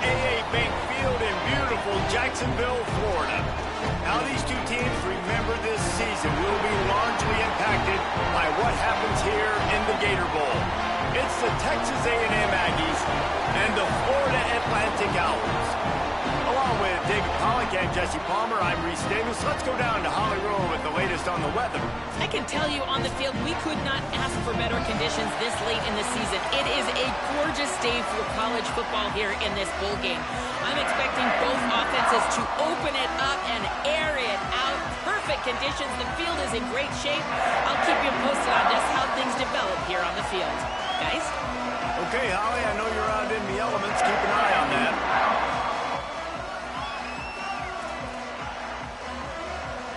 AA Bank Field in beautiful Jacksonville, Florida. How these two teams remember this season will be largely impacted by what happens here in the Gator Bowl. It's the Texas A&M Aggies and the Florida Atlantic Owls. Along with David Pollack and Jesse Palmer, I'm Reese Davis. Let's go down to Holly Rowe with the latest on the weather. I can tell you on the field, we could not ask for better conditions this late in the season. It is a gorgeous day for college football here in this bowl game. I'm expecting both offenses to open it up and air it out. Perfect conditions. The field is in great shape. I'll keep you posted on just how things develop here on the field. Guys? Okay, Holly, I know you're out in the elements. Keep an eye on that.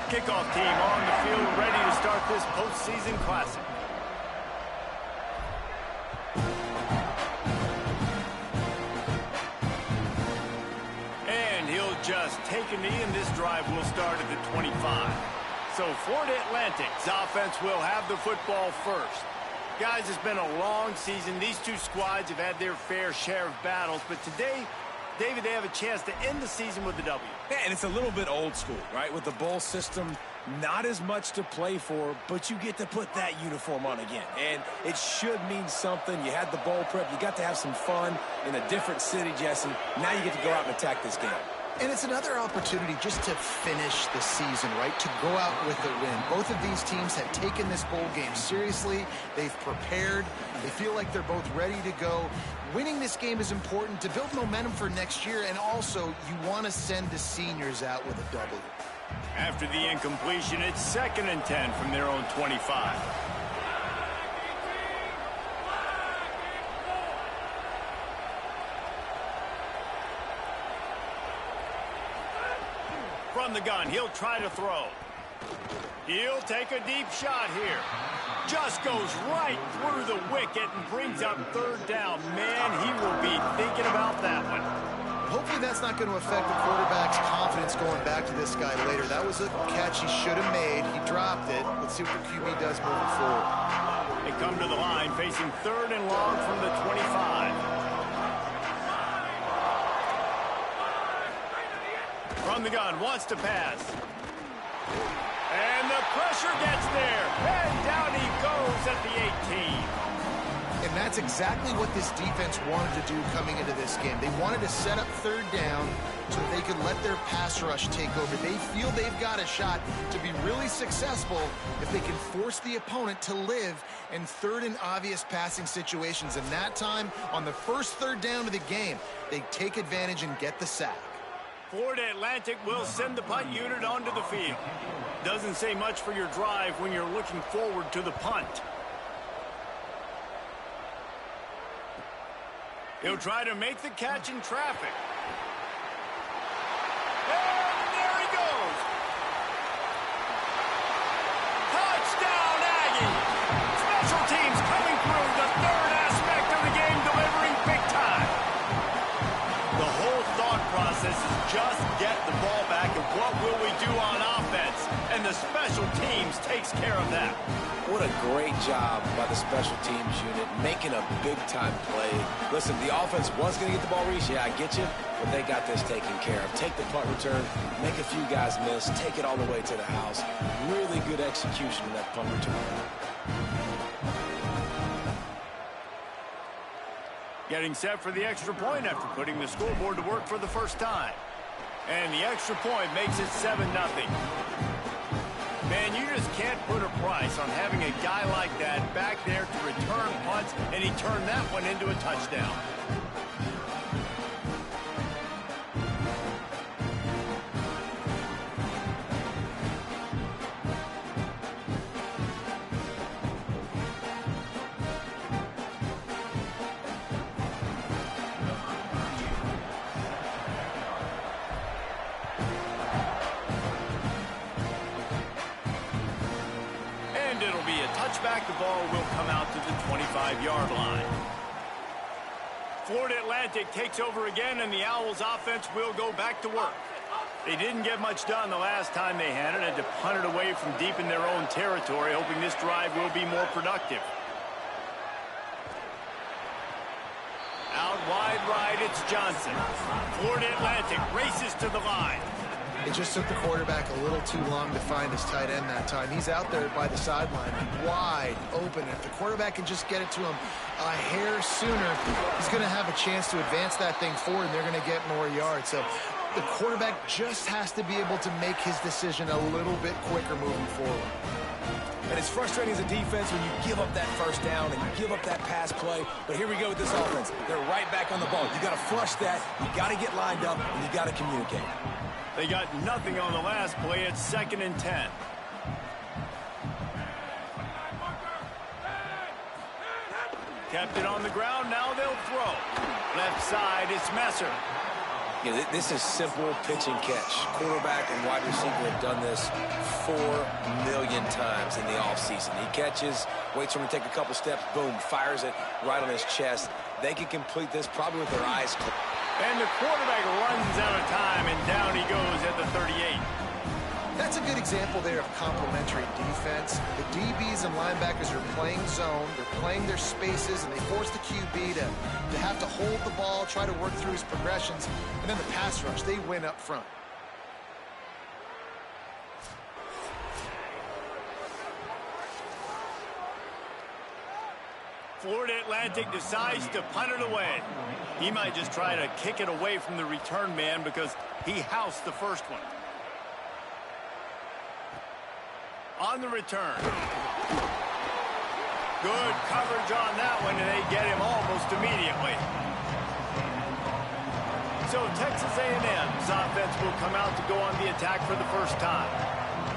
Kickoff team on the field ready to start this postseason classic. And he'll just take a knee, and this drive will start at the 25. So Florida Atlantic's offense will have the football first. Guys, it's been a long season. These two squads have had their fair share of battles, but today, David, they have a chance to end the season with a W. Yeah, and it's a little bit old school, right? With the bowl system, not as much to play for, but you get to put that uniform on again. And it should mean something. You had the bowl prep. You got to have some fun in a different city, Jesse. Now you get to go out and attack this game. And it's another opportunity just to finish the season, right? To go out with a win. Both of these teams have taken this bowl game seriously. They've prepared. They feel like they're both ready to go. Winning this game is important to build momentum for next year, and also you want to send the seniors out with a W. After the incompletion, it's 2nd and 10 from their own 25. From the gun, he'll try to throw. He'll take a deep shot here. Just goes right through the wicket and brings up 3rd down. Man, he will be thinking about that one. Hopefully that's not going to affect the quarterback's confidence going back to this guy later. That was a catch he should have made. He dropped it. Let's see what the QB does moving forward. They come to the line facing 3rd and long from the 25. From the gun, wants to pass. And the pressure gets there. And down he goes at the 18. And that's exactly what this defense wanted to do coming into this game. They wanted to set up 3rd down so that they could let their pass rush take over. They feel they've got a shot to be really successful if they can force the opponent to live in 3rd and obvious passing situations. And that time, on the first 3rd down of the game, they take advantage and get the sack. Florida Atlantic will send the punt unit onto the field. Doesn't say much for your drive when you're looking forward to the punt. He'll try to make the catch in traffic. And there he goes. Touchdown, Aggie. Special teams coming through, the 3rd aspect of the game, delivering big time. The whole thought process is just get the ball back, and what will we do on offense? And the special teams takes care of that. What a great job by the special teams unit, making a big-time play. Listen, the offense was going to get the ball reached. Yeah, I get you, but they got this taken care of. Take the punt return, make a few guys miss, take it all the way to the house. Really good execution of that punt return. Getting set for the extra point after putting the scoreboard to work for the first time. And the extra point makes it 7-0. Man, you just can't put a price on having a guy like that back there to return punts, and he turned that one into a touchdown. Touchback, the ball will come out to the 25-yard line. Florida Atlantic takes over again, and the Owls offense will go back to work. They didn't get much done the last time they had it, and to punt it away from deep in their own territory, hoping this drive will be more productive. Out wide right, it's Johnson. Florida Atlantic races to the line. It just took the quarterback a little too long to find his tight end that time. He's out there by the sideline, wide open. If the quarterback can just get it to him a hair sooner, he's going to have a chance to advance that thing forward, and they're going to get more yards. So the quarterback just has to be able to make his decision a little bit quicker moving forward. And it's frustrating as a defense when you give up that first down and you give up that pass play. But here we go with this offense. They're right back on the ball. You got to flush that. You got to get lined up, and you got to communicate. They got nothing on the last play. It's 2nd and 10. Kept it on the ground. Now they'll throw. Left side, it's Messer. Yeah, this is simple pitch and catch. Quarterback and wide receiver have done this 4 million times in the offseason. He catches, waits for him to take a couple steps, boom, fires it right on his chest. They can complete this probably with their eyes closed. And the quarterback runs out of time, and down he goes at the 38. That's a good example there of complementary defense. The DBs and linebackers are playing zone, they're playing their spaces, and they force the QB to have to hold the ball, try to work through his progressions, and then the pass rush, they win up front. Florida Atlantic decides to punt it away. He might just try to kick it away from the return man because he housed the first one. On the return. Good coverage on that one, and they get him almost immediately. So Texas A&M's offense will come out to go on the attack for the first time.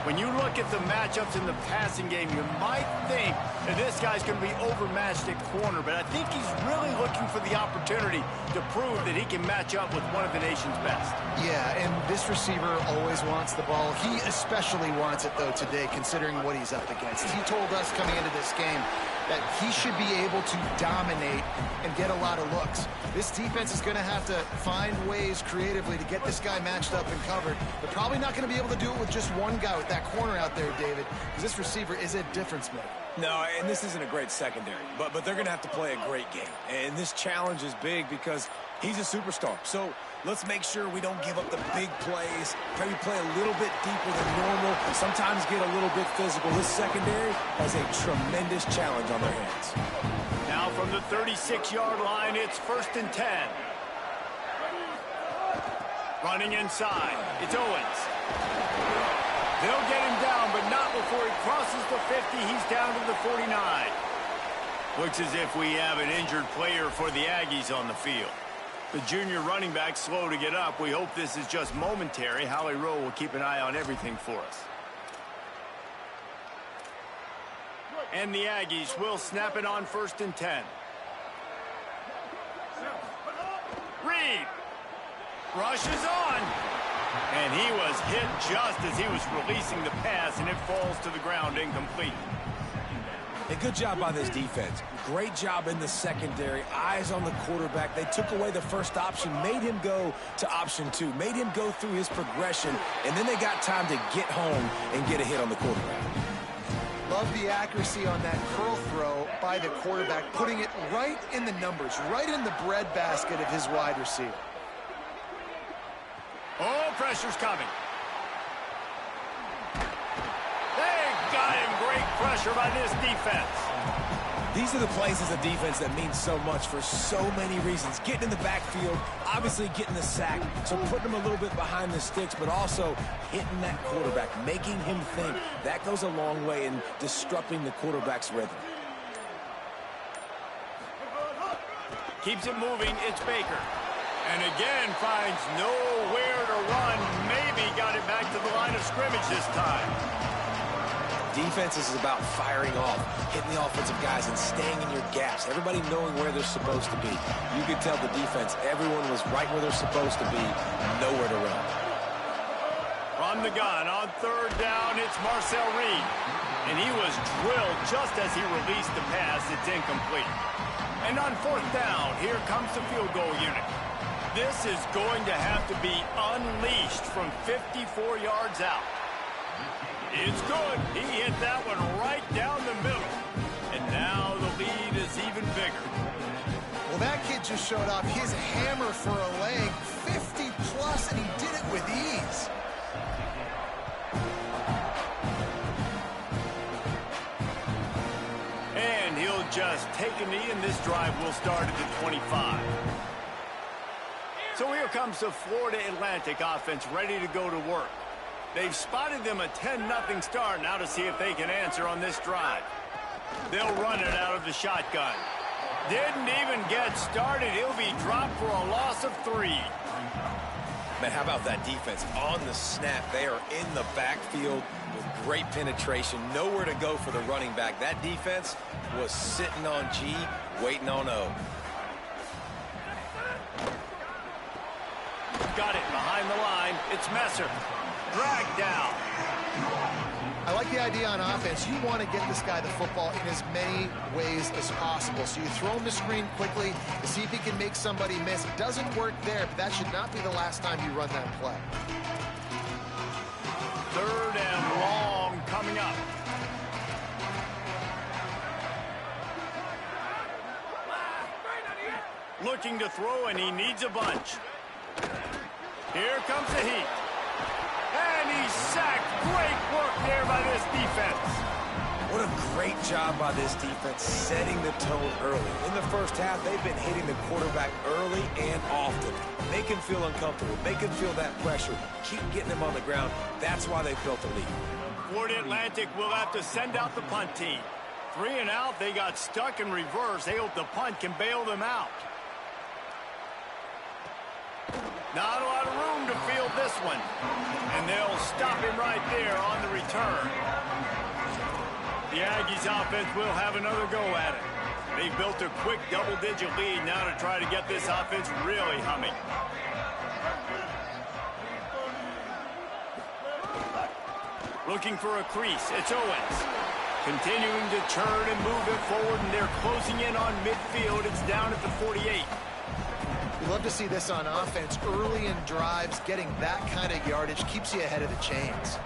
When you look at the matchups in the passing game, you might think that this guy's going to be overmatched at corner, but I think he's really looking for the opportunity to prove that he can match up with one of the nation's best. Yeah, and this receiver always wants the ball. He especially wants it, though, today, considering what he's up against. He told us coming into this game that he should be able to dominate and get a lot of looks. This defense is going to have to find ways creatively to get this guy matched up and covered. They're probably not going to be able to do it with just one guy with that corner out there, David, because this receiver is a difference maker. No, and this isn't a great secondary, but they're going to have to play a great game. And this challenge is big because he's a superstar. So let's make sure we don't give up the big plays. Maybe play a little bit deeper than normal. Sometimes get a little bit physical. This secondary has a tremendous challenge on their hands. Now from the 36-yard line, it's 1st and 10. Running inside, it's Owens. They'll get him down, but not before he crosses the 50. He's down to the 49. Looks as if we have an injured player for the Aggies on the field. The junior running back slow to get up. We hope this is just momentary. Howie Rowe will keep an eye on everything for us. And the Aggies will snap it on 1st and 10. Reed rushes on. And he was hit just as he was releasing the pass, and it falls to the ground incomplete. A good job by this defense. Great job in the secondary. Eyes on the quarterback. They took away the first option, made him go to option 2, made him go through his progression, and then they got time to get home and get a hit on the quarterback. Love the accuracy on that curl throw by the quarterback, putting it right in the numbers, right in the breadbasket of his wide receiver. Oh, pressure's coming. They got him. Great pressure by this defense. These are the plays as a defense that mean so much for so many reasons. Getting in the backfield, obviously getting the sack, so putting him a little bit behind the sticks, but also hitting that quarterback, making him think. That goes a long way in disrupting the quarterback's rhythm. Keeps it moving. It's Baker. And again, finds nowhere to run. Maybe got it back to the line of scrimmage this time. Defense is about firing off, hitting the offensive guys, and staying in your gaps. Everybody knowing where they're supposed to be. You could tell the defense, everyone was right where they're supposed to be, nowhere to run. From the gun, on 3rd down, it's Marcel Reed. And he was drilled just as he released the pass. It's incomplete. And on 4th down, here comes the field goal unit. This is going to have to be unleashed from 54 yards out. It's good. He hit that one right down the middle. And now the lead is even bigger. Well, that kid just showed off his hammer for a leg, 50 plus, and he did it with ease. And he'll just take a knee, and this drive will start at the 25. So here comes the Florida Atlantic offense ready to go to work. They've spotted them a 10-0 start now to see if they can answer on this drive. They'll run it out of the shotgun. Didn't even get started. He'll be dropped for a loss of 3. Man, how about that defense? On the snap, they are in the backfield with great penetration. Nowhere to go for the running back. That defense was sitting on G, waiting on O. Got it behind the line. It's Messer. Dragged down. I like the idea on offense. You want to get this guy the football in as many ways as possible. So you throw him the screen quickly to see if he can make somebody miss. It doesn't work there, but that should not be the last time you run that play. 3rd and long coming up. Looking to throw, and he needs a bunch. Here comes the heat. And he's sacked. Great work there by this defense. What a great job by this defense setting the tone early. In the first half, they've been hitting the quarterback early and often. Make him feel uncomfortable. Make him feel that pressure. Keep getting him on the ground. That's why they've built a lead. Florida Atlantic will have to send out the punt team. 3 and out. They got stuck in reverse. They hope the punt can bail them out. Not a lot of room to field this one. And they'll stop him right there on the return. The Aggies offense will have another go at it. They've built a quick double-digit lead now to try to get this offense really humming. Looking for a crease. It's Owens. Continuing to churn and move it forward, and they're closing in on midfield. It's down at the 48. We love to see this on offense. Early in drives, getting that kind of yardage keeps you ahead of the chains.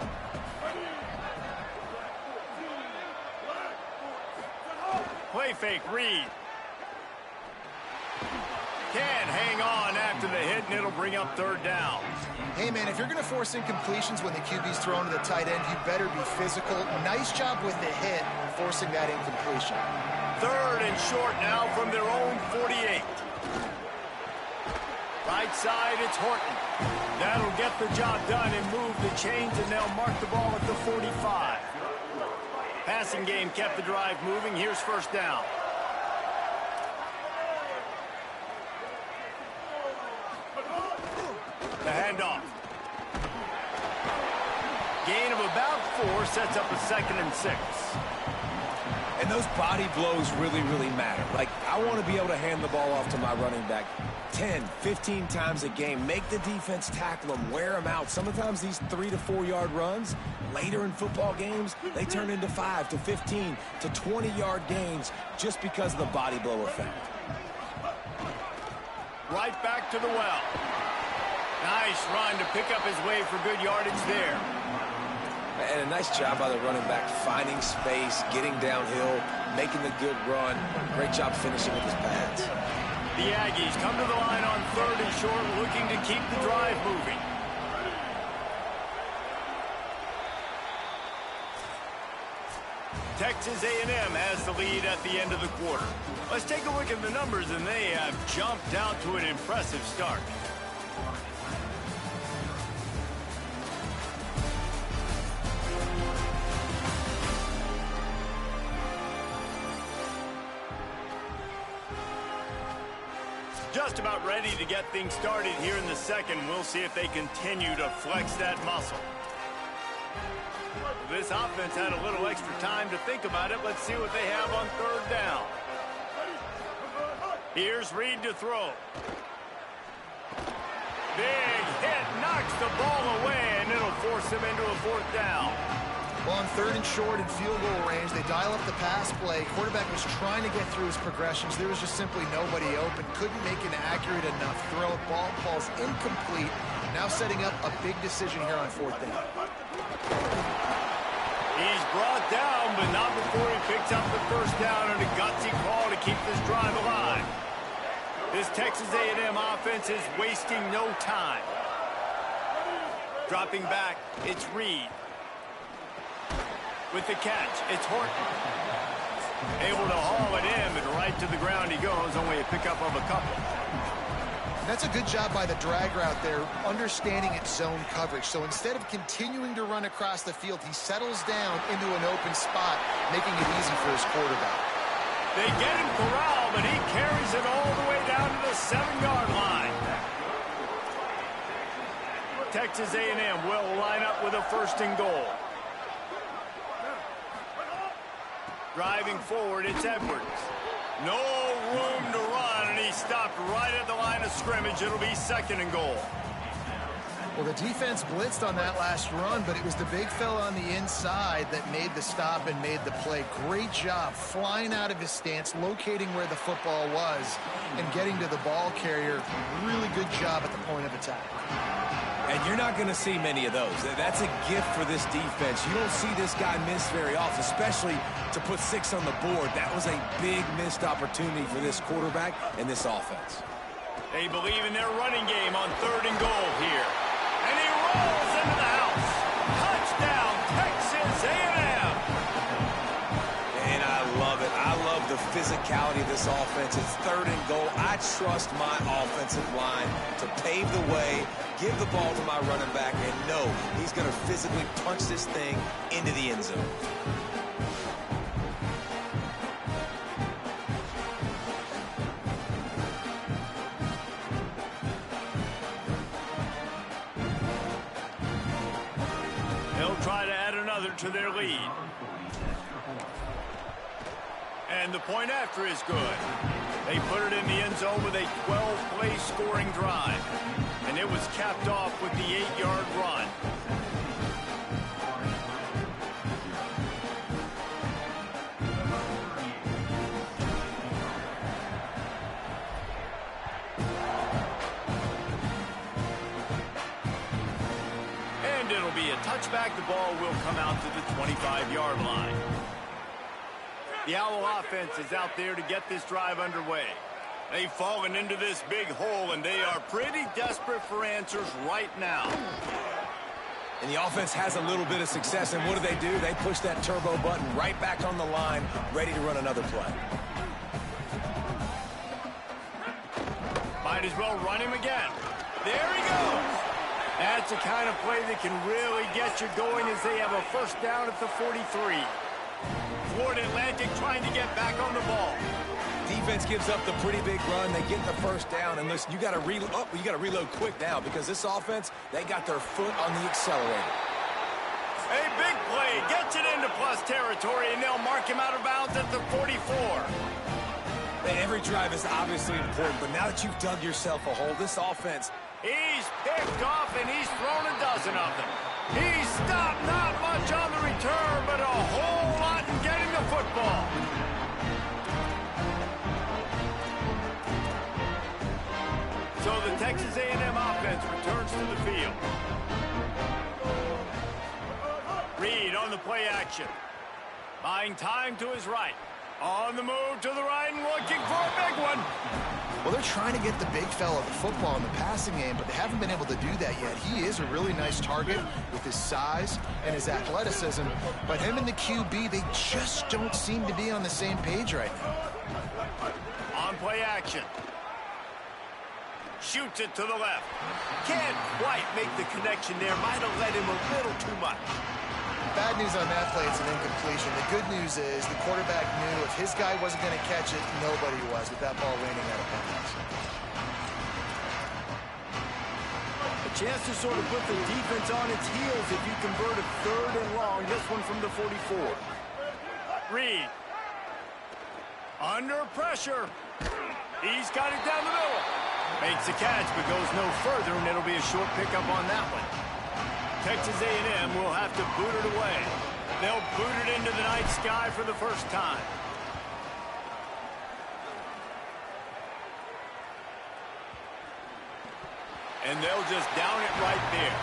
Play fake, Reed. Can't hang on after the hit, and it'll bring up 3rd down. Hey, man, if you're going to force incompletions when the QB's thrown to the tight end, you better be physical. Nice job with the hit, forcing that incompletion. 3rd and short now from their own 48. Right side, it's Horton. That'll get the job done and move the chains, and they'll mark the ball at the 45. Passing game kept the drive moving. Here's 1st down. The handoff. Gain of about 4 sets up a 2nd and 6. And those body blows really, really matter. Like, I want to be able to hand the ball off to my running back 10, 15 times a game. Make the defense tackle them, wear them out. Sometimes these 3 to 4 yard runs, later in football games, they turn into 5 to 15 to 20 yard gains just because of the body blow effect. Right back to the well. Nice run to pick up his way for good yardage there. And a nice job by the running back, finding space, getting downhill, making the good run. Great job finishing with his pads. The Aggies come to the line on 3rd and short, looking to keep the drive moving. Texas A&M has the lead at the end of the quarter. Let's take a look at the numbers, and they have jumped out to an impressive start. Just about ready to get things started here in the 2nd. We'll see if they continue to flex that muscle. This offense had a little extra time to think about it. Let's see what they have on 3rd down. Here's Reed to throw. Big hit, knocks the ball away, and it'll force him into a 4th down. Well, on 3rd and short and field goal range, they dial up the pass play. Quarterback was trying to get through his progressions. There was just simply nobody open. Couldn't make an accurate enough throw. Ball falls incomplete. Now setting up a big decision here on 4th down. He's brought down, but not before he picks up the 1st down, and a gutsy call to keep this drive alive. This Texas A&M offense is wasting no time. Dropping back, it's Reed. With the catch, it's Horton. Able to haul it in, and right to the ground he goes, only a pickup of a couple. That's a good job by the drag route there, understanding its zone coverage. So instead of continuing to run across the field, he settles down into an open spot, making it easy for his quarterback. They get him corralled, but he carries it all the way down to the 7-yard line. Texas A&M will line up with a 1st and goal. Driving forward, it's Edwards. No room to run, and he stopped right at the line of scrimmage. It'll be 2nd and goal. Well, the defense blitzed on that last run, but it was the big fella on the inside that made the stop and made the play. Great job flying out of his stance, locating where the football was, and getting to the ball carrier. Really good job at the point of attack. And you're not going to see many of those. That's a gift for this defense. You don't see this guy miss very often, especially to put 6 on the board. That was a big missed opportunity for this quarterback and this offense. They believe in their running game on 3rd and goal here. And he rolls into the house. Touchdown, Texas A&M. And I love it. I love the physicality of this offense. It's 3rd and goal. I trust my offensive line to pave the way, give the ball to my running back, and know he's going to physically punch this thing into the end zone. They'll try to add another to their lead. And the point after is good. They put it in the end zone with a 12-play scoring drive. And it was capped off with the 8-yard run. And it'll be a touchback. The ball will come out to the 25-yard line. The Owl offense is out there to get this drive underway. They've fallen into this big hole, and they are pretty desperate for answers right now. And the offense has a little bit of success, and what do? They push that turbo button right back on the line, ready to run another play. Might as well run him again. There he goes. That's the kind of play that can really get you going as they have a 1st down at the 43. Florida Atlantic trying to get back on the ball. Defense gives up the pretty big run. They get the 1st down, and listen, you got to reload quick now because this offense, they got their foot on the accelerator. A big play gets it into plus territory, and they'll mark him out of bounds at the 44. And every drive is obviously important, but now that you've dug yourself a hole, this offense, he's picked off, and he's thrown a dozen of them. He's stopped not much on the return, but a whole lot in getting the football. So the Texas A&M offense returns to the field. Reed on the play action. Buying time to his right. On the move to the right and looking for a big one. Well, they're trying to get the big fella the football in the passing game, but they haven't been able to do that yet. He is a really nice target with his size and his athleticism, but him and the QB, they just don't seem to be on the same page right now. On play action. Shoots it to the left. Can't quite make the connection there. Might have led him a little too much. Bad news on that play, it's an incompletion. The good news is the quarterback knew if his guy wasn't going to catch it, nobody was with that ball landing out of bounds. A chance to sort of put the defense on its heels if you convert a 3rd and long. This one from the 44. Reed. Under pressure. He's got it down the middle. Makes the catch, but goes no further, and it'll be a short pickup on that one. Texas A&M will have to boot it away. They'll boot it into the night sky for the 1st time. And they'll just down it right there.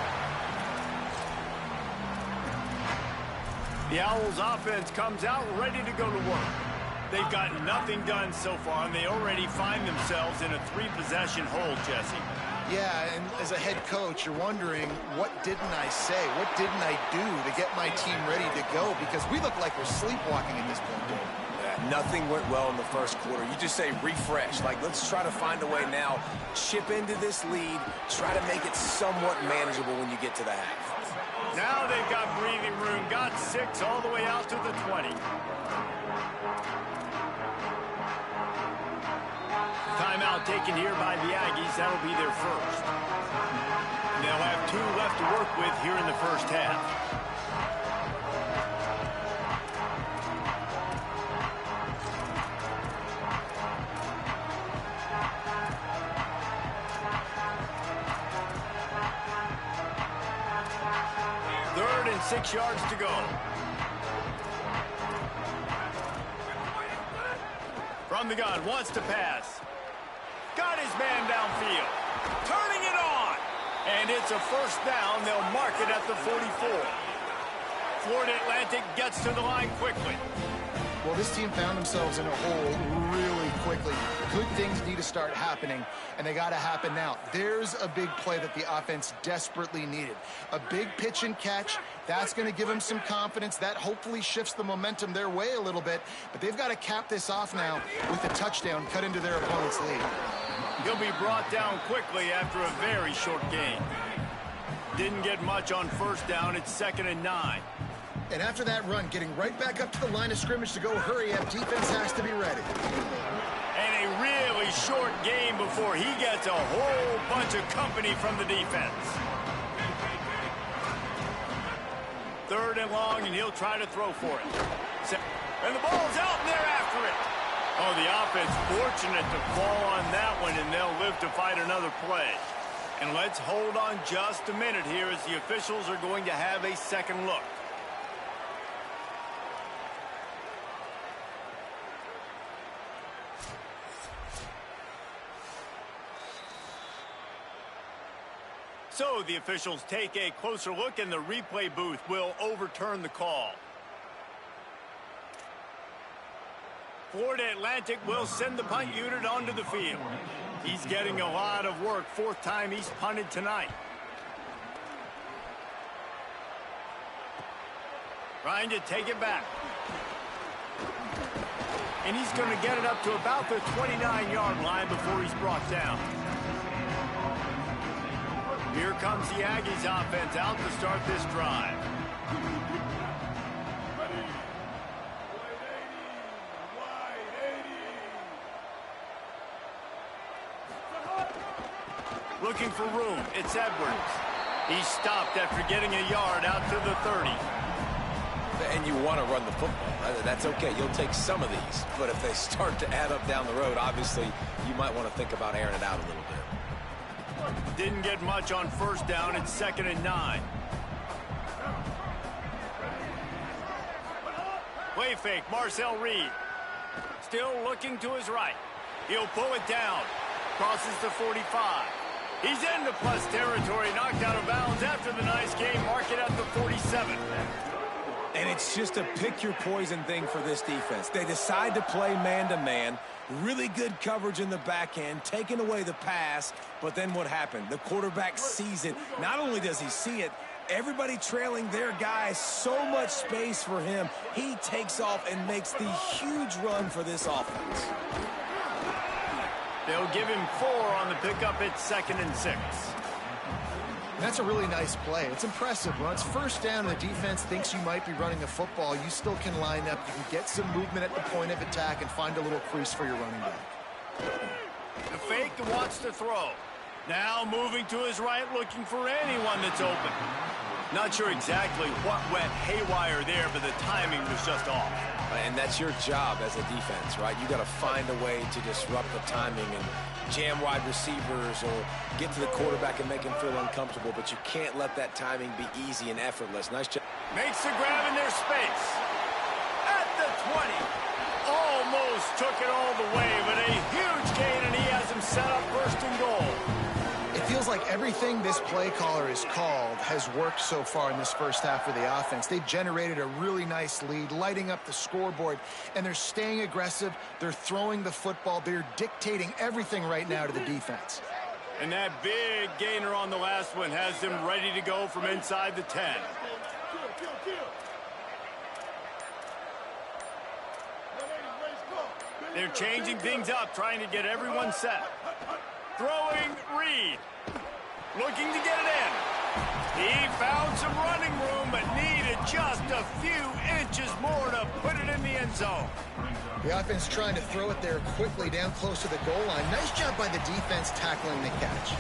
The Owls offense comes out ready to go to work. They've got nothing done so far, and they already find themselves in a 3-possession hole, Jesse. Yeah, and as a head coach, you're wondering, what didn't I say? What didn't I do to get my team ready to go? Because we look like we're sleepwalking at this point. Yeah, nothing went well in the first quarter. You just say refresh. Like, let's try to find a way now. Chip into this lead. Try to make it somewhat manageable when you get to the half. Now they've got breathing room. Got 6 all the way out to the 20. Timeout taken here by the Aggies. That'll be their first. They'll have 2 left to work with here in the first half. Third and 6 yards to go. From the gun, wants to pass. Got his man downfield. Turning it on. And it's a first down. They'll mark it at the 44. Florida Atlantic gets to the line quickly. Well, this team found themselves in a hole really quickly. Good things need to start happening, and they got to happen now. There's a big play that the offense desperately needed. A big pitch and catch. That's going to give them some confidence. That hopefully shifts the momentum their way a little bit, but they've got to cap this off now with a touchdown cut into their opponent's lead. He'll be brought down quickly after a very short gain. Didn't get much on first down. It's 2nd and 9. And after that run, getting right back up to the line of scrimmage to go hurry up, defense has to be ready. And a really short game before he gets a whole bunch of company from the defense. 3rd and long, and he'll try to throw for it. And the ball's out, and they're after it. Oh, the offense fortunate to fall on that one, and they'll live to fight another play. And let's hold on just a minute here as the officials are going to have a second look. So the officials take a closer look, and the replay booth will overturn the call. Florida Atlantic will send the punt unit onto the field. He's getting a lot of work. 4th time he's punted tonight. Trying to take it back. And he's going to get it up to about the 29-yard line before he's brought down. Here comes the Aggies offense out to start this drive. Looking for room. It's Edwards. He stopped after getting a yard out to the 30. And you want to run the football. That's okay. You'll take some of these. But if they start to add up down the road, obviously, you might want to think about airing it out a little bit. Didn't get much on first down. It's 2nd and 9. Play fake. Marcel Reed. Still looking to his right. He'll pull it down. Crosses the 45. He's into plus territory. Knocked out of bounds after the nice game. Mark it at the 47. And it's just a pick-your-poison thing for this defense. They decide to play man-to-man. Really good coverage in the back end, taking away the pass. But then what happened? The quarterback sees it. Not only does he see it, everybody trailing their guy, so much space for him. He takes off and makes the huge run for this offense. They'll give him 4 on the pickup. It's 2nd and 6. That's a really nice play. It's impressive. When it's first down and the defense thinks you might be running a football, you still can line up. You can get some movement at the point of attack and find a little crease for your running back. The fake wants to throw. Now moving to his right, looking for anyone that's open. Not sure exactly what went haywire there, but the timing was just off. And that's your job as a defense, right? You got to find a way to disrupt the timing and jam wide receivers or get to the quarterback and make him feel uncomfortable, but you can't let that timing be easy and effortless. Nice job. Makes the grab in their space. At the 20. Almost took it all the way, but a huge gain, and he has him set up 1st and goal. It feels feels like everything this play caller has called has worked so far in this first half of the offense. They've generated a really nice lead, lighting up the scoreboard, and they're staying aggressive. They're throwing the football. They're dictating everything right now to the defense. And that big gainer on the last one has them ready to go from inside the 10. They're changing things up, trying to get everyone set. Throwing Reed. Looking to get it in. He found some running room, but needed just a few inches more to put it in the end zone. The offense trying to throw it there quickly down close to the goal line. Nice job by the defense tackling the catch.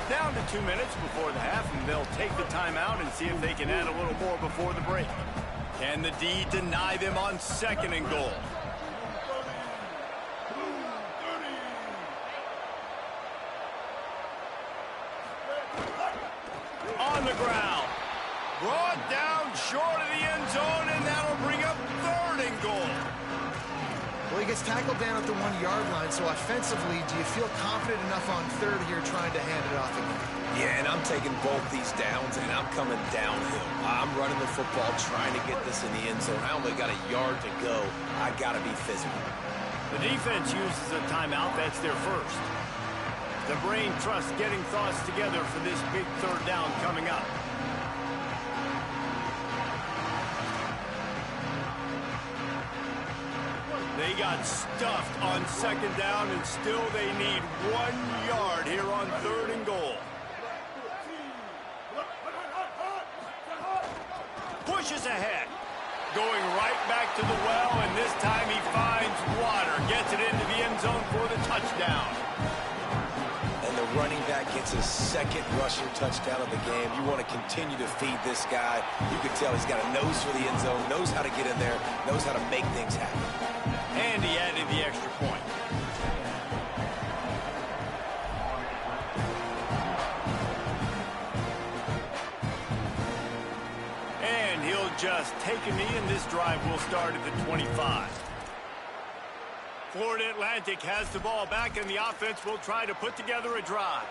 Down to 2 minutes before the half, and they'll take the timeout and see if they can add a little more before the break. Can the D deny them on 2nd and goal? On the ground. Brought down short of the end zone, and that'll bring up 3rd and goal. Well, he gets tackled down at the 1-yard line, so offensively, do you feel confident enough on 3rd here trying to hand it off again? Yeah, and I'm taking both these downs, and I'm coming downhill. I'm running the football, trying to get this in the end zone. I only got a yard to go. I got to be physical. The defense uses a timeout. That's their first. The brain trust getting thoughts together for this big 3rd down coming up. They got stuffed on 2nd down, and still they need 1 yard here on 3rd and goal. Pushes ahead. Going right back to the well, and this time he finds water. Gets it into the end zone for the touchdown. And the running back gets his 2nd rushing touchdown of the game. You want to continue to feed this guy. You can tell he's got a nose for the end zone, knows how to get in there, knows how to make things happen. And he added the extra point. And he'll just take a knee, and this drive will start at the 25. Florida Atlantic has the ball back, and the offense will try to put together a drive.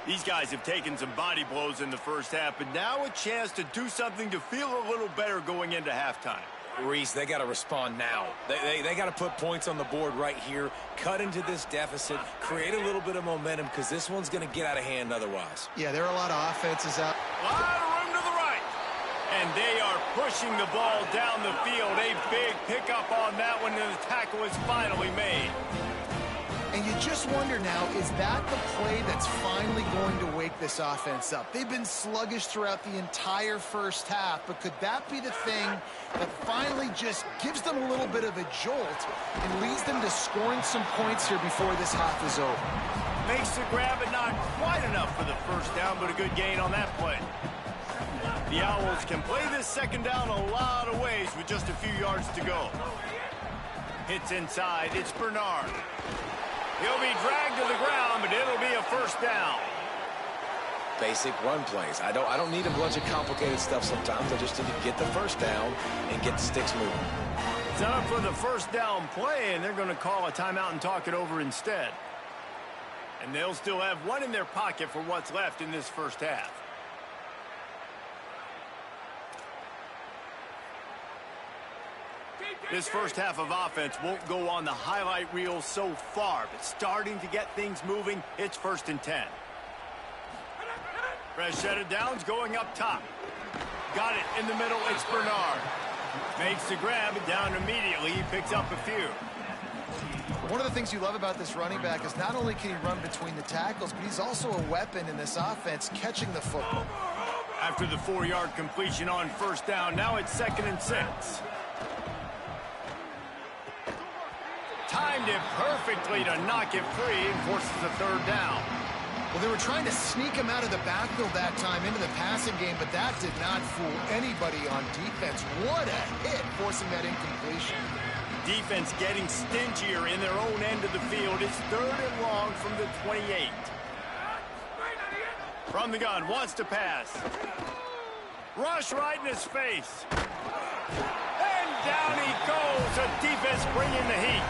These guys have taken some body blows in the first half, but now a chance to do something to feel a little better going into halftime. Reese, they got to respond now. They got to put points on the board right here, cut into this deficit, create a little bit of momentum, because this one's going to get out of hand otherwise. Yeah, there are a lot of offenses out. A lot of room to the right. And they are pushing the ball down the field. A big pickup on that one, and the tackle is finally made. And you just wonder now, is that the play that's finally going to wake this offense up? They've been sluggish throughout the entire first half, but could that be the thing that finally just gives them a little bit of a jolt and leads them to scoring some points here before this half is over? Makes the grab, but not quite enough for the first down, but a good gain on that play. The Owls can play this 2nd down a lot of ways with just a few yards to go. Hits inside. It's Bernard. He'll be dragged to the ground, but it'll be a first down. Basic run plays. I don't need a bunch of complicated stuff sometimes. I just need to get the first down and get the sticks moving. Set up for the first down play, and they're going to call a timeout and talk it over instead. And they'll still have one in their pocket for what's left in this first half. This first half of offense won't go on the highlight reel so far, but starting to get things moving, it's 1st and 10. Fresh set of downs going up top. Got it in the middle, it's Bernard. Makes the grab, and down immediately, he picks up a few. One of the things you love about this running back is not only can he run between the tackles, but he's also a weapon in this offense, catching the football. After the 4-yard completion on first down, now it's 2nd and 6. Timed it perfectly to knock it free and forces a 3rd down. Well, they were trying to sneak him out of the backfield that time into the passing game, but that did not fool anybody on defense. What a hit, forcing that incompletion. Defense getting stingier in their own end of the field. It's 3rd and long from the 28. From the gun, wants to pass. Rush right in his face. And down he goes. The defense bringing the heat.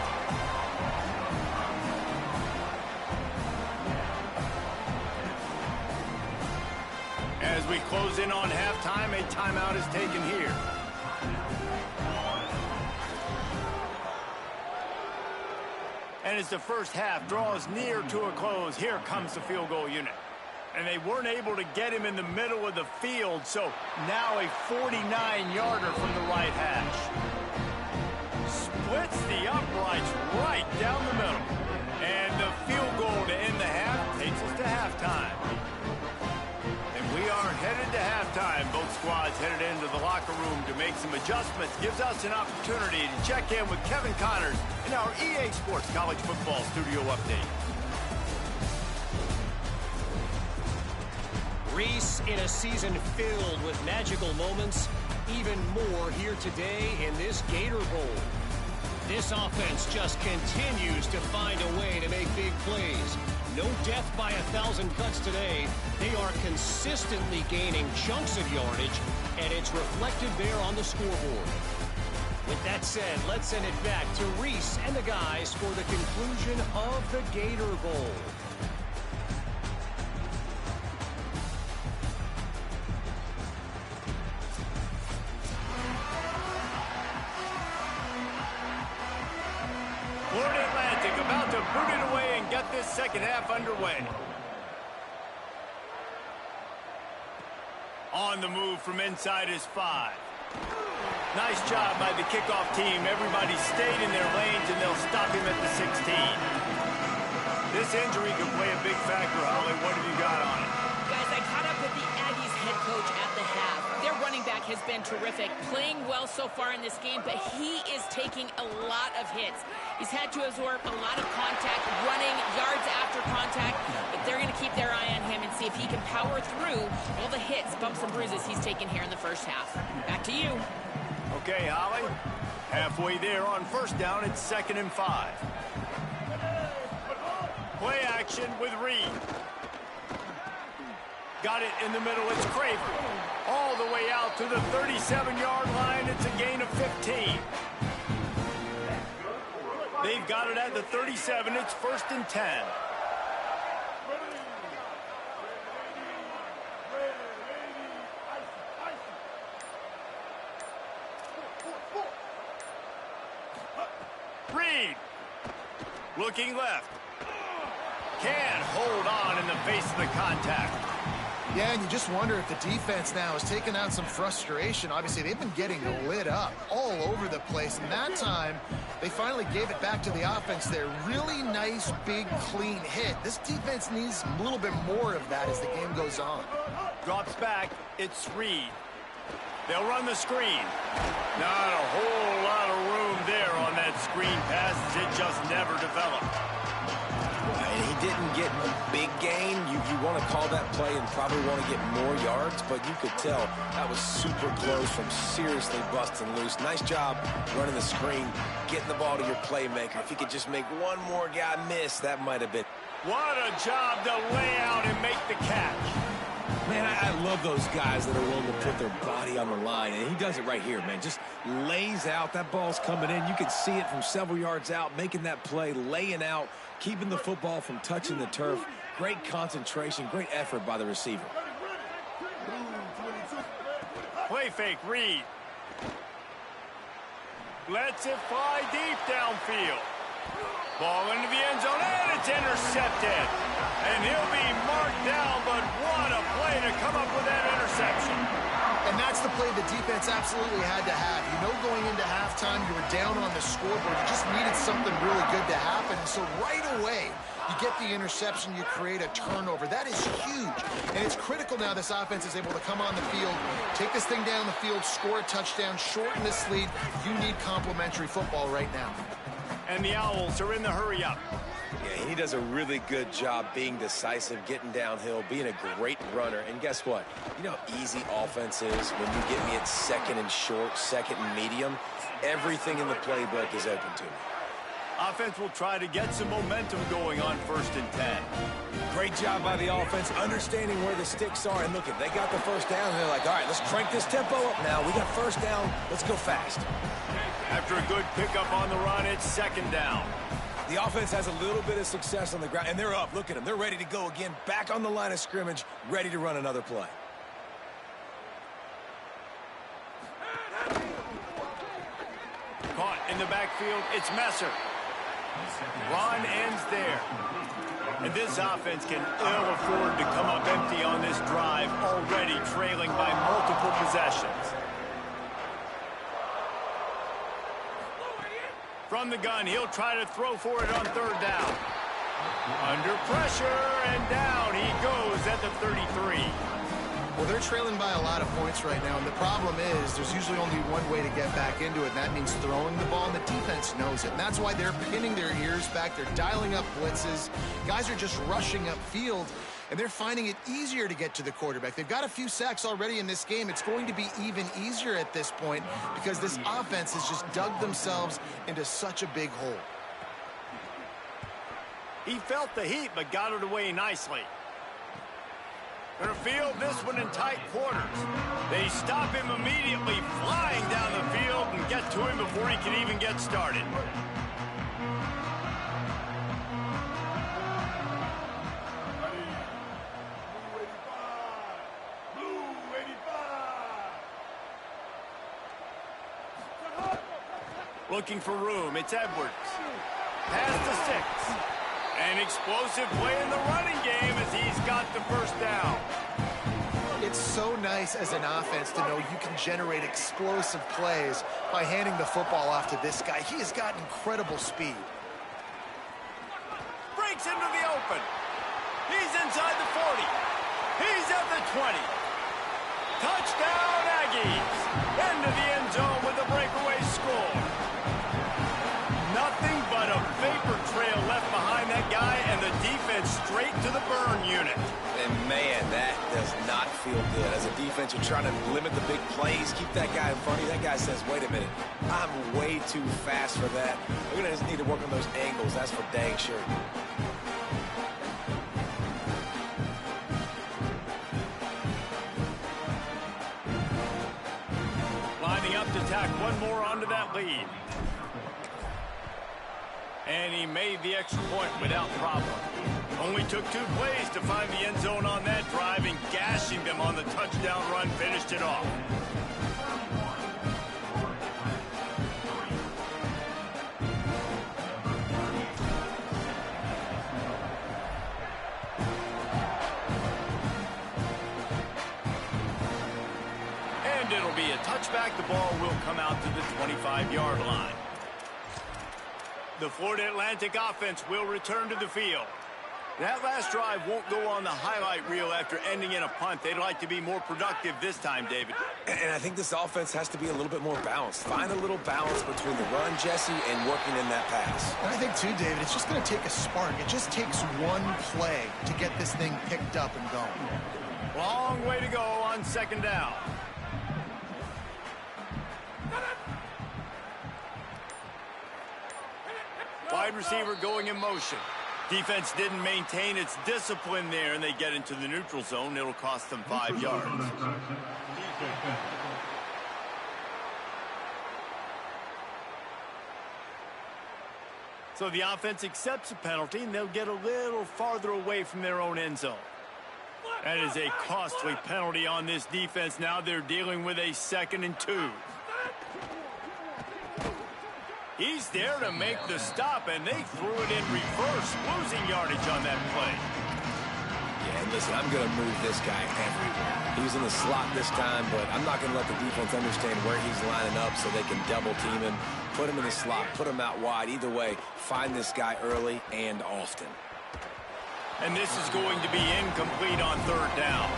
As we close in on halftime, a timeout is taken here. And as the first half draws near to a close, here comes the field goal unit. And they weren't able to get him in the middle of the field, so now a 49-yarder from the right hash. Splits the uprights right down the middle. And the field goal to end the half takes us to halftime. And we are headed to halftime. Both squads headed into the locker room to make some adjustments. Gives us an opportunity to check in with Kevin Connors in our EA Sports College Football Studio Update. Reese in a season filled with magical moments. Even more here today in this Gator Bowl. This offense just continues to find a way to make big plays. No death by 1,000 cuts today. They are consistently gaining chunks of yardage, and it's reflected there on the scoreboard. With that said, let's send it back to Reese and the guys for the conclusion of the Gator Bowl. About to boot it away and get this second half underway. On the move from inside is 5. Nice job by the kickoff team. Everybody stayed in their lanes, and they'll stop him at the 16. This injury could play a big factor, Holly. What have you got on it? Guys, I caught up with the Aggies head coach at the half. Their running back has been terrific, playing well so far in this game, but he is taking a lot of hits. He's had to absorb a lot of contact, running yards after contact, but they're going to keep their eye on him and see if he can power through all the hits, bumps, and bruises he's taken here in the first half. Back to you. Okay, Holly. Halfway there on first down, it's 2nd and 5. Play action with Reed. Got it in the middle, it's Craver. All the way out to the 37-yard line, it's a gain of 15. They've got it at the 37, it's 1st and 10. Reed, looking left. Can't hold on in the face of the contact. Yeah, and you just wonder if the defense now has taken out some frustration. Obviously, they've been getting lit up all over the place. And that time, they finally gave it back to the offense there. Really nice, big, clean hit. This defense needs a little bit more of that as the game goes on. Drops back. It's Reed. They'll run the screen. Not a whole lot of room there on that screen pass. It just never developed. And he didn't get a big gain. You want to call that play and probably want to get more yards, but you could tell that was super close from seriously busting loose. Nice job running the screen, getting the ball to your playmaker. If he could just make one more guy miss, that might have been. What a job to lay out and make the catch. Man, I love those guys that are willing to put their body on the line, and he does it right here, man. Just lays out. That ball's coming in. You can see it from several yards out, making that play, laying out, keeping the football from touching the turf. Great concentration, great effort by the receiver. Play fake, Reed. Lets it fly deep downfield. Ball into the end zone, and it's intercepted. And he'll be marked down, but what a play to come up with that interception. And that's the play the defense absolutely had to have. You know, going into halftime, you were down on the scoreboard. You just needed something really good to happen. And so right away, you get the interception, you create a turnover. That is huge. And it's critical now this offense is able to come on the field, take this thing down the field, score a touchdown, shorten this lead. You need complimentary football right now. And the Owls are in the hurry-up. Yeah, he does a really good job being decisive, getting downhill, being a great runner. And guess what? You know how easy offense is when you get me at 2nd and short, 2nd and medium? Everything in the playbook is open to me. Offense will try to get some momentum going on 1st and 10. Great job by the offense, understanding where the sticks are. And look, they got the first down, and they're like, all right, let's crank this tempo up now. We got first down. Let's go fast. After a good pickup on the run, it's 2nd down. The offense has a little bit of success on the ground, and they're up. Look at them. They're ready to go again, back on the line of scrimmage, ready to run another play. backfield. It's Messer. Run ends there. And this offense can ill afford to come up empty on this drive, already trailing by multiple possessions. From the gun, he'll try to throw for it on third down. Under pressure, and down he goes at the 33. Well, they're trailing by a lot of points right now, and the problem is there's usually only one way to get back into it, and that means throwing the ball, and the defense knows it. And that's why they're pinning their ears back. They're dialing up blitzes. Guys are just rushing upfield, and they're finding it easier to get to the quarterback. They've got a few sacks already in this game. It's going to be even easier at this point because this offense has just dug themselves into such a big hole. He felt the heat, but got it away nicely. They're going to field this one in tight quarters. They stop him immediately, flying down the field, and get to him before he can even get started. Looking for room, it's Edwards. Pass to 6. An explosive play in the running game as he's got the first down. It's so nice as an offense to know you can generate explosive plays by handing the football off to this guy. He has got incredible speed. Breaks into the open. He's inside the 40. He's at the 20. Touchdown, Aggies. Into the end zone with a breakaway score. Nothing but a vapor trail left behind that guy, and the defense straight to the burn unit. And, man, that does not feel good. As a defense, you're trying to limit the big plays, keep that guy in front of you. That guy says, wait a minute, I'm way too fast for that. We're going to just need to work on those angles. That's for dang sure. Lining up to tack one more onto that lead. And he made the extra point without problem. Only took 2 plays to find the end zone on that drive, and gashing them on the touchdown run finished it off. And it'll be a touchback. The ball will come out to the 25-yard line. The Florida Atlantic offense will return to the field. That last drive won't go on the highlight reel after ending in a punt. They'd like to be more productive this time, David. And I think this offense has to be a little bit more balanced. Find a little balance between the run, Jesse, and working in that pass. And I think, too, David, it's just going to take a spark. It just takes one play to get this thing picked up and going. Long way to go on second down. Wide receiver going in motion. Defense didn't maintain its discipline there, and they get into the neutral zone. It'll cost them 5 yards. So the offense accepts a penalty, and they'll get a little farther away from their own end zone. That is a costly penalty on this defense. Now they're dealing with a 2nd and 2. He's there to make the stop, and they threw it in reverse, losing yardage on that play. Yeah, and listen, I'm going to move this guy everywhere. He was in the slot this time, but I'm not going to let the defense understand where he's lining up so they can double team him, put him in the slot, put him out wide. Either way, find this guy early and often. And this is going to be incomplete on third down.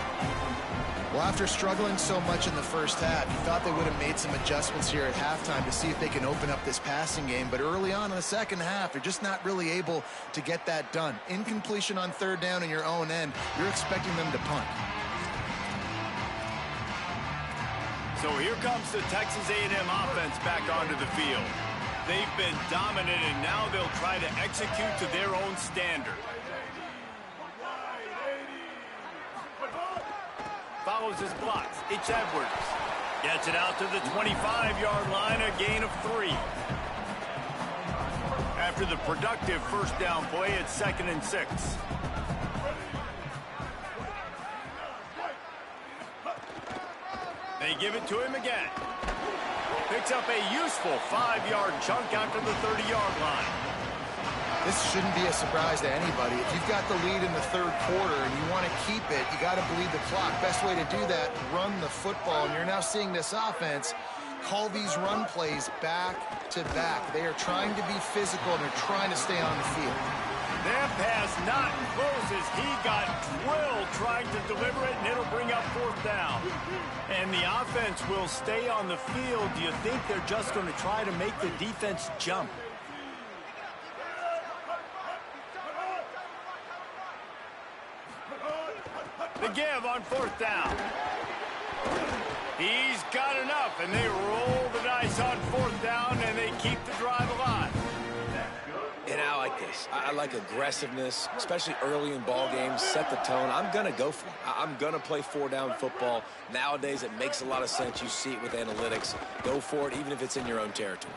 Well, after struggling so much in the first half, you thought they would have made some adjustments here at halftime to see if they can open up this passing game. But early on in the second half, they're just not really able to get that done. Incompletion on third down in your own end, you're expecting them to punt. So here comes the Texas A&M offense back onto the field. They've been dominant, and now they'll try to execute to their own standard. Follows his blocks. It's Edwards. Gets it out to the 25-yard line, a gain of 3. After the productive first down play, it's 2nd and 6. They give it to him again. picks up a useful 5-yard chunk after the 30-yard line. This shouldn't be a surprise to anybody. If you've got the lead in the third quarter and you want to keep it, you got to bleed the clock. Best way to do that, run the football. And you're now seeing this offense call these run plays back to back. They are trying to be physical and they're trying to stay on the field. That pass not close as he got drilled trying to deliver it, and it'll bring up 4th down. And the offense will stay on the field. Do you think they're just going to try to make the defense jump? The give on 4th down. He's got enough, and they roll the dice on 4th down, and they keep the drive alive. And I like this. I like aggressiveness, especially early in ball games. Set the tone. I'm going to go for it. I'm going to play 4-down football. Nowadays, it makes a lot of sense. You see it with analytics. Go for it, even if it's in your own territory.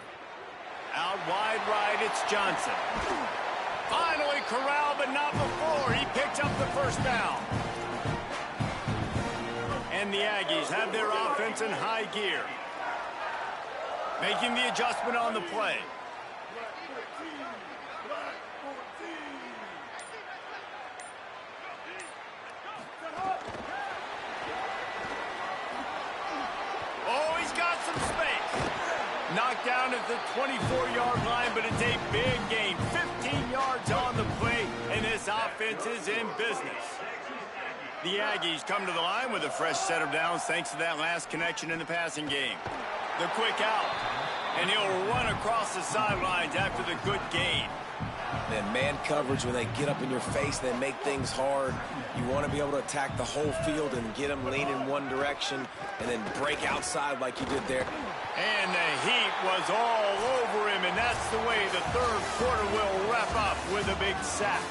Out wide right, it's Johnson. Finally corralled, but not before. He picked up the 1st down. And the Aggies have their offense in high gear. Making the adjustment on the play. Oh, he's got some space. Knocked down at the 24-yard line, but it's a big gain. 15 yards on the play, and this offense is in business. The Aggies come to the line with a fresh set of downs thanks to that last connection in the passing game. The quick out, and he'll run across the sidelines after the good gain. And man coverage, when they get up in your face, they make things hard. You want to be able to attack the whole field and get them lean in one direction and then break outside like you did there. And the heat was all over him, and that's the way the third quarter will wrap up with a big sack.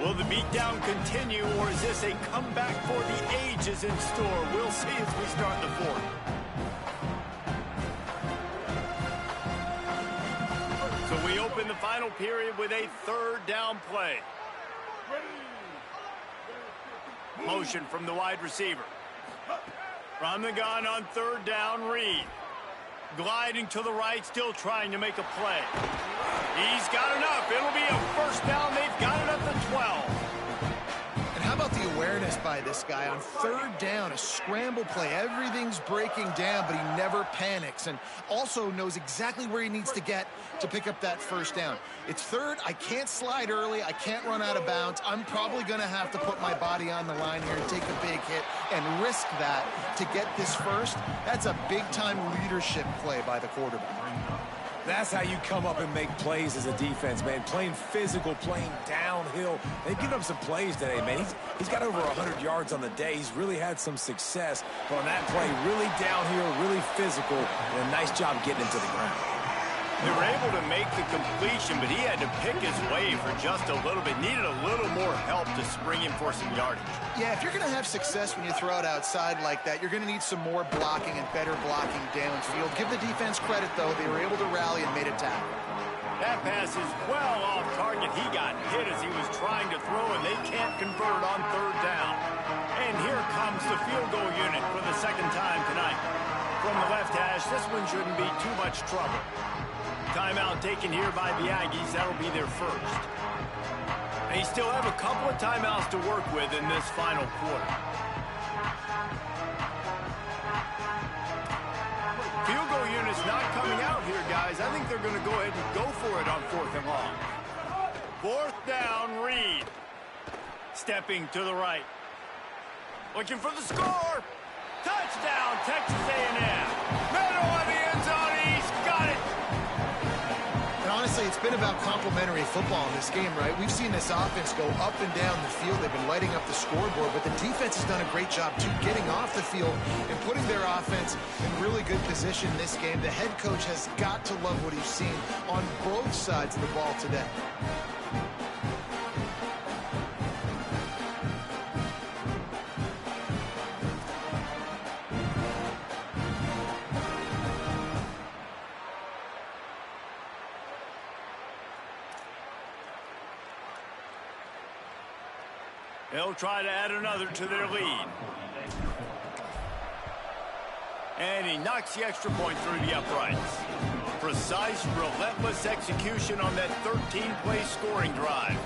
Will the beatdown continue, or is this a comeback for the ages in store? We'll see as we start the 4th. So we open the final period with a 3rd down play. Motion from the wide receiver. From the gun on 3rd down, Reed. Gliding to the right, still trying to make a play. He's got enough. It'll be a 1st down. They've got it at the 12. And how about the awareness by this guy on 3rd down, a scramble play. Everything's breaking down, but he never panics and also knows exactly where he needs to get to pick up that 1st down. It's 3rd. I can't slide early. I can't run out of bounds. I'm probably going to have to put my body on the line here and take a big hit and risk that to get this 1st. That's a big-time leadership play by the quarterback. That's how you come up and make plays as a defense, man. Playing physical, playing downhill. They've given up some plays today, man. He's got over 100 yards on the day. He's really had some success. But on that play, really downhill, really physical, and a nice job getting into the ground. They were able to make the completion, but he had to pick his way for just a little bit. Needed a little more help to spring him for some yardage. Yeah, if you're going to have success when you throw it outside like that, you're going to need some more blocking and better blocking downfield. Give the defense credit, though. They were able to rally and made a tackle. That pass is well off target. He got hit as he was trying to throw, and they can't convert on 3rd down. And here comes the field goal unit for the 2nd time tonight. From the left hash, this one shouldn't be too much trouble. Timeout taken here by the Aggies. That'll be their 1st. They still have a couple of timeouts to work with in this final quarter. Field goal unit's not coming out here, guys. I think they're going to go ahead and go for it on 4th and long. 4th down, Reed. Stepping to the right. Looking for the score. Touchdown, Texas A&M. Middle of the end zone. He's got it. Honestly, it's been about complementary football in this game, right? We've seen this offense go up and down the field. They've been lighting up the scoreboard, but the defense has done a great job, too, getting off the field and putting their offense in really good position this game. The head coach has got to love what he's seen on both sides of the ball today. They'll try to add another to their lead. And he knocks the extra point through the uprights. Precise, relentless execution on that 13-play scoring drive.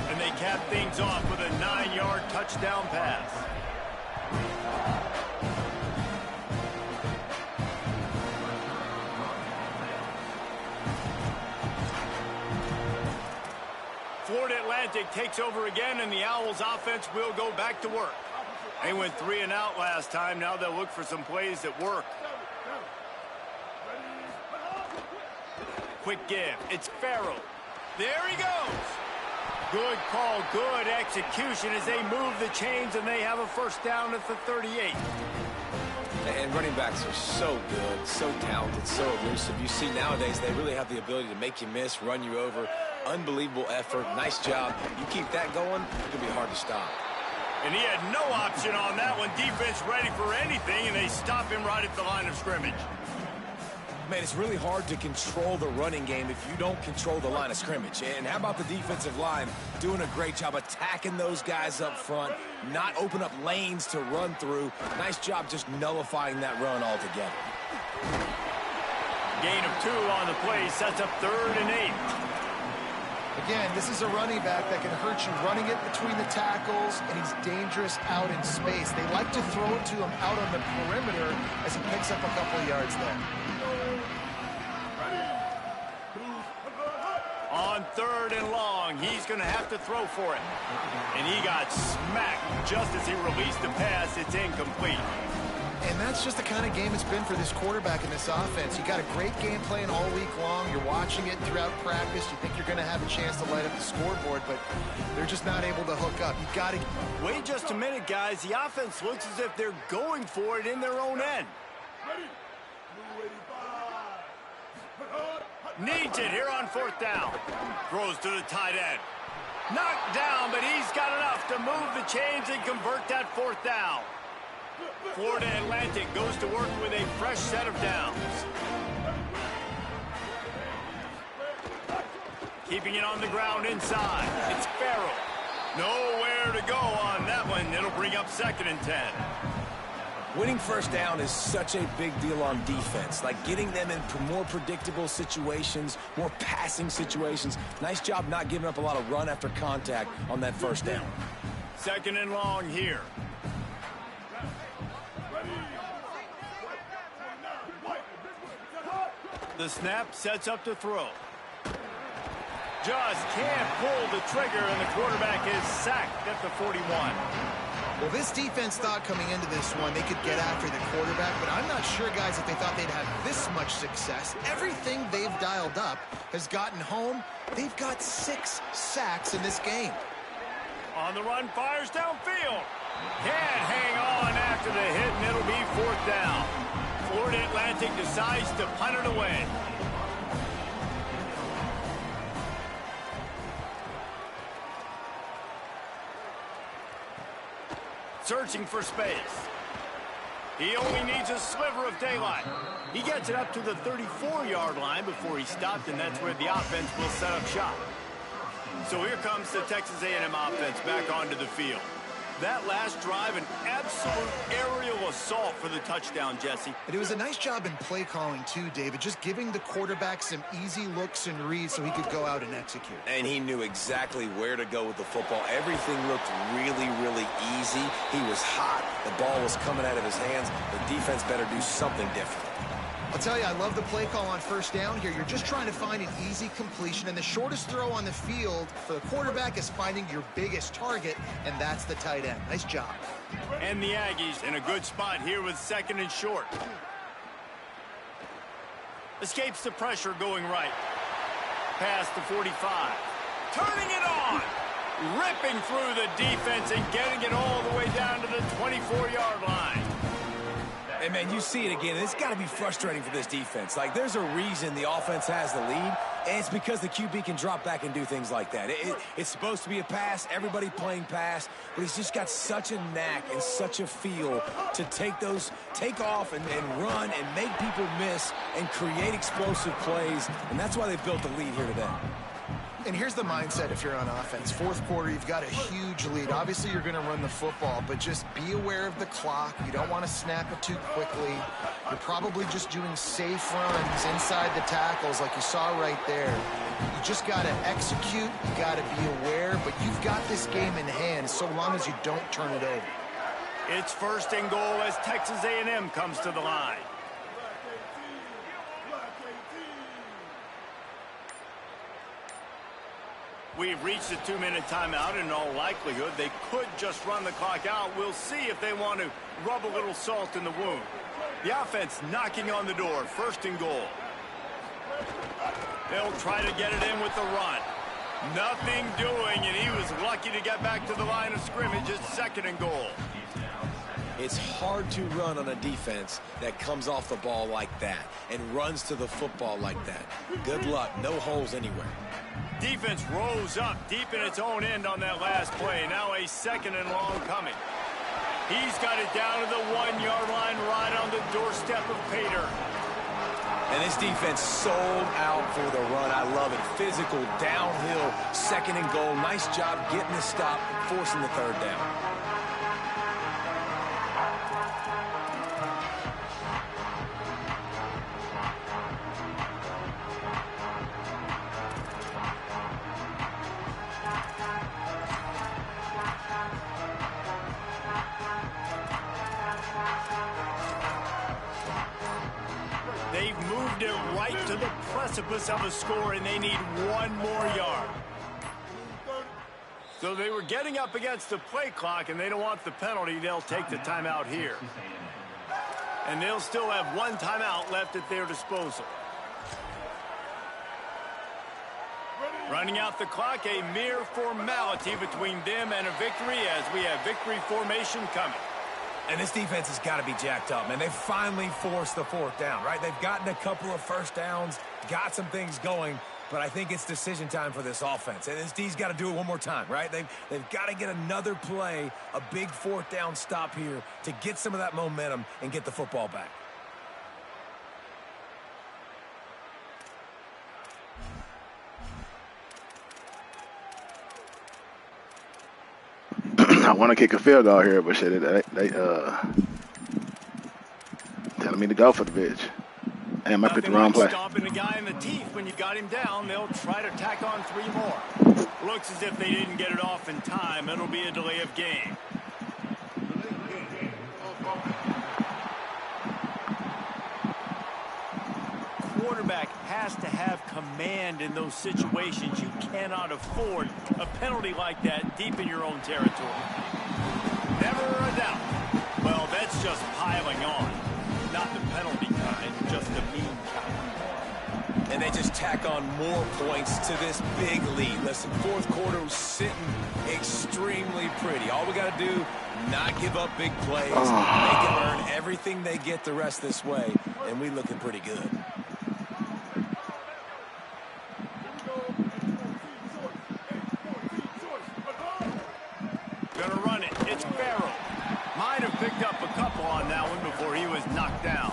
And they cap things off with a 9-yard touchdown pass. Florida Atlantic takes over again, and the Owls offense will go back to work. They went 3 and out last time. Now they'll look for some plays that work. Quick give. It's Farrell. There he goes. Good call, good execution as they move the chains, and they have a first down at the 38. And running backs are so good, so talented, so elusive. You see nowadays they really have the ability to make you miss, run you over. Unbelievable effort. Nice job. You keep that going, it'll be hard to stop. And he had no option on that one. Defense ready for anything, and they stop him right at the line of scrimmage. Man, it's really hard to control the running game if you don't control the line of scrimmage. And how about the defensive line doing a great job attacking those guys up front, not open up lanes to run through. Nice job just nullifying that run altogether. Gain of 2 on the play sets up 3rd and 8. Again, this is a running back that can hurt you running it between the tackles, and he's dangerous out in space. They like to throw it to him out on the perimeter as he picks up a couple of yards there. On 3rd and long, he's going to have to throw for it. And he got smacked just as he released the pass. It's incomplete. And that's just the kind of game it's been for this quarterback in this offense. You got a great game plan all week long. You're watching it throughout practice. You think you're going to have a chance to light up the scoreboard, but they're just not able to hook up. You got to wait just a minute, guys. The offense looks as if they're going for it in their own end. Needs it here on 4th down. Throws to the tight end. Knocked down, but he's got enough to move the chains and convert that 4th down. Florida Atlantic goes to work with a fresh set of downs. Keeping it on the ground inside. It's Farrell. Nowhere to go on that one. It'll bring up 2nd and 10. Winning first down is such a big deal on defense, like getting them in more predictable situations, more passing situations. Nice job not giving up a lot of run after contact on that first down. 2nd and long here. The snap sets up to throw. Just can't pull the trigger, and the quarterback is sacked at the 41. Well, this defense thought coming into this one they could get after the quarterback, but I'm not sure, guys, if they thought they'd have this much success. Everything they've dialed up has gotten home. They've got 6 sacks in this game. On the run, fires downfield. Can't hang on after the hit, and it'll be 4th down. Florida Atlantic decides to punt it away. Searching for space. He only needs a sliver of daylight. He gets it up to the 34-yard line before he stopped, and that's where the offense will set up shop. So here comes the Texas A&M offense back onto the field. That last drive, an absolute aerial assault for the touchdown, Jesse. And it was a nice job in play calling, too, David, just giving the quarterback some easy looks and reads so he could go out and execute. And he knew exactly where to go with the football. Everything looked really, really easy. He was hot. The ball was coming out of his hands. The defense better do something different. I'll tell you, I love the play call on first down here. You're just trying to find an easy completion, and the shortest throw on the field for the quarterback is finding your biggest target, and that's the tight end. Nice job. And the Aggies in a good spot here with 2nd and short. Escapes the pressure going right. Past the 45. Turning it on. Ripping through the defense and getting it all the way down to the 24-yard line. And, man, you see it again. It's got to be frustrating for this defense. Like, there's a reason the offense has the lead, and it's because the QB can drop back and do things like that. It's supposed to be a pass, everybody playing pass, but he's just got such a knack and such a feel to take off and run and make people miss and create explosive plays, and that's why they built the lead here today. And here's the mindset if you're on offense. Fourth quarter, you've got a huge lead. Obviously, you're going to run the football, but just be aware of the clock. You don't want to snap it too quickly. You're probably just doing safe runs inside the tackles like you saw right there. You just got to execute. You got to be aware, but you've got this game in hand so long as you don't turn it over. It's first and goal as Texas A&M comes to the line. We've reached the 2-minute timeout. In all likelihood, they could just run the clock out. We'll see if they want to rub a little salt in the wound. The offense knocking on the door. First and goal. They'll try to get it in with the run. Nothing doing, and he was lucky to get back to the line of scrimmage. It's second and goal. It's hard to run on a defense that comes off the ball like that and runs to the football like that. Good luck. No holes anywhere. Defense rose up deep in its own end on that last play. Now a second and long coming. He's got it down to the 1-yard line right on the doorstep of Gator. And this defense sold out for the run. I love it. Physical, downhill, second and goal. Nice job getting the stop, forcing the third down. They've moved it right to the precipice of a score, and they need one more yard. So they were getting up against the play clock, and they don't want the penalty. They'll take the timeout here. And they'll still have one timeout left at their disposal. Running out the clock, a mere formality between them and a victory as we have victory formation coming. And this defense has got to be jacked up, man. They finally forced the fourth down, right? They've gotten a couple of first downs, got some things going, but I think it's decision time for this offense. And this D's got to do it one more time, right? They've got to get another play, a big fourth down stop here to get some of that momentum and get the football back. I want to kick a field goal here, but shit, they telling me to go for the bitch. Damn, I picked the wrong play. Stomping the guy in the teeth when you got him down. They'll try to tack on 3 more. Looks as if they didn't get it off in time. It'll be a delay of game. Quarterback has to have command in those situations. You cannot afford a penalty like that deep in your own territory. Never a doubt. Well, that's just piling on. Not the penalty kind, just the mean kind. And they just tack on more points to this big lead. Listen, fourth quarter was sitting extremely pretty. All we got to do, not give up big plays. They can earn everything they get the rest this way, and we looking pretty good. Gonna run it. It's Farrell. Might have picked up a couple on that one before he was knocked down.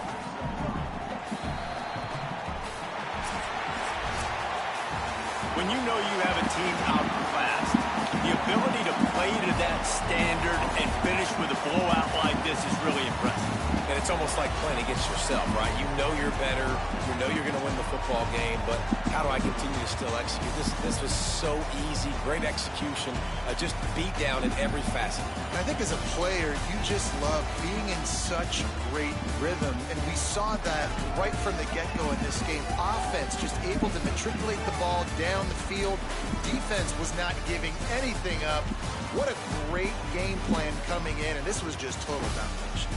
When you know you have a team outclassed, the ability to play to that standard and finish with a blowout like this is really impressive. And it's almost like playing against yourself, right? You know you're better. You know you're going to win the football game, but how do I continue to still execute? This was so easy. Great execution. Just beat down in every facet. And I think as a player, you just love being in such great rhythm. And we saw that right from the get-go in this game. Offense just able to matriculate the ball down the field. Defense was not giving anything up. What a great game plan coming in, and this was just total domination.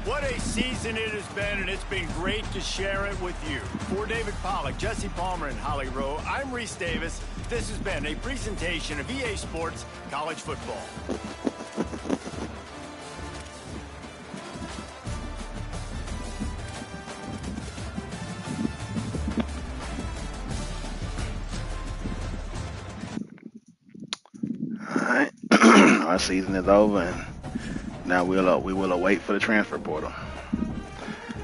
What a season it has been, and it's been great to share it with you. For David Pollack, Jesse Palmer, and Holly Rowe, I'm Reese Davis. This has been a presentation of EA Sports College Football. All right, our season is over, and now we will await for the transfer portal.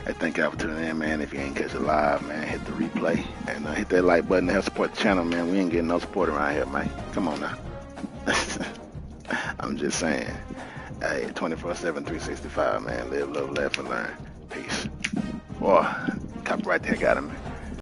Hey, thank y'all for tuning in, man. If you ain't catch it live, man, hit the replay. And hit that like button to help support the channel, man. We ain't getting no support around here, man. Come on now. I'm just saying. Hey, 24/7, 365, man. Live, love, laugh, and learn. Peace. Boy, copyright the heck out of me.